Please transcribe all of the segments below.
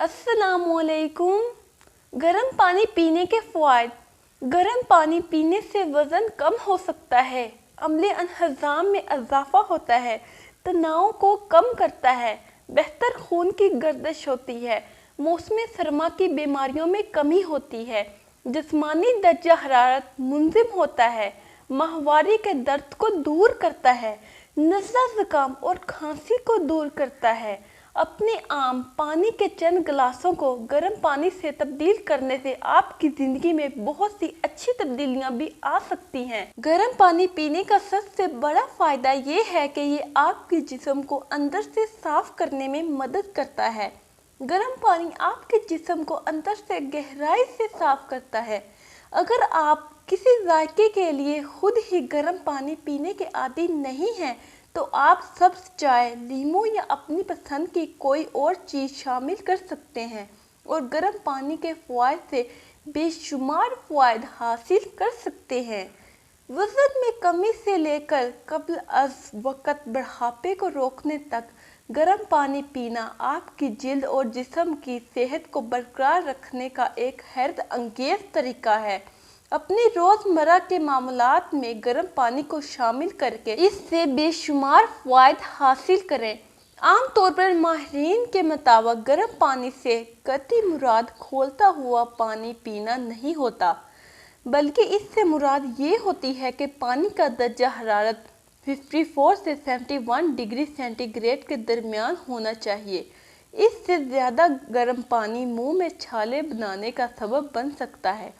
अस्सलामुअलैकुम। गर्म पानी पीने के फ़वाइद। गर्म पानी पीने से वज़न कम हो सकता है, अम्ले अनहज़ाम में इजाफ़ा होता है, तनाव को कम करता है, बेहतर खून की गर्दिश होती है, मौसम सरमा की बीमारियों में कमी होती है, जिस्मानी दर्जा हरारत मुंज़िम होता है, माहवारी के दर्द को दूर करता है, नज़ला ज़ुकाम और खांसी को दूर करता है। अपने आम पानी के चंद गिलासों को गर्म पानी से तब्दील करने से आपकी ज़िंदगी में बहुत सी अच्छी तब्दीलियां भी आ सकती हैं। गर्म पानी पीने का सबसे बड़ा फ़ायदा ये है कि ये आपके जिस्म को अंदर से साफ़ करने में मदद करता है। गर्म पानी आपके जिस्म को अंदर से गहराई से साफ़ करता है। अगर आप किसी जायके के लिए खुद ही गर्म पानी पीने के आदी नहीं हैं, तो आप सब्ज़ चाय, लीमू या अपनी पसंद की कोई और चीज़ शामिल कर सकते हैं और गर्म पानी के फ़वाइद से बेशुमार फ़वाइद हासिल कर सकते हैं। वज़न में कमी से लेकर कब्ल अज़ वक़्त बुढ़ापे को रोकने तक गर्म पानी पीना आपकी जिल्द और जिस्म की सेहत को बरकरार रखने का एक हैरत अंगेज़ तरीका है। अपनी रोज़मर्रा के मामलात में गर्म पानी को शामिल करके इससे बेशुमार फ़वाइद हासिल करें। आम तौर पर माहिरीन के मुताबिक गर्म पानी से कतई मुराद खौलता हुआ पानी पीना नहीं होता, बल्कि इससे मुराद ये होती है कि पानी का दर्जा हरारत 54 से 71 डिग्री सेंटीग्रेड के दरमियान होना चाहिए। इससे ज़्यादा गर्म पानी मुंह में छाले बनाने का सबब बन सकता है।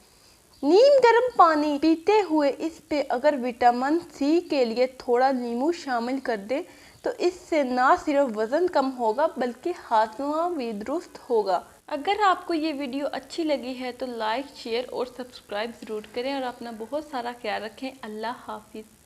नीम गर्म पानी पीते हुए इस पे अगर विटामिन सी के लिए थोड़ा नींबू शामिल कर दें तो इससे ना सिर्फ वज़न कम होगा बल्कि हाज़मा भी दुरुस्त होगा। अगर आपको ये वीडियो अच्छी लगी है तो लाइक, शेयर और सब्सक्राइब ज़रूर करें और अपना बहुत सारा ख्याल रखें। अल्लाह हाफिज़।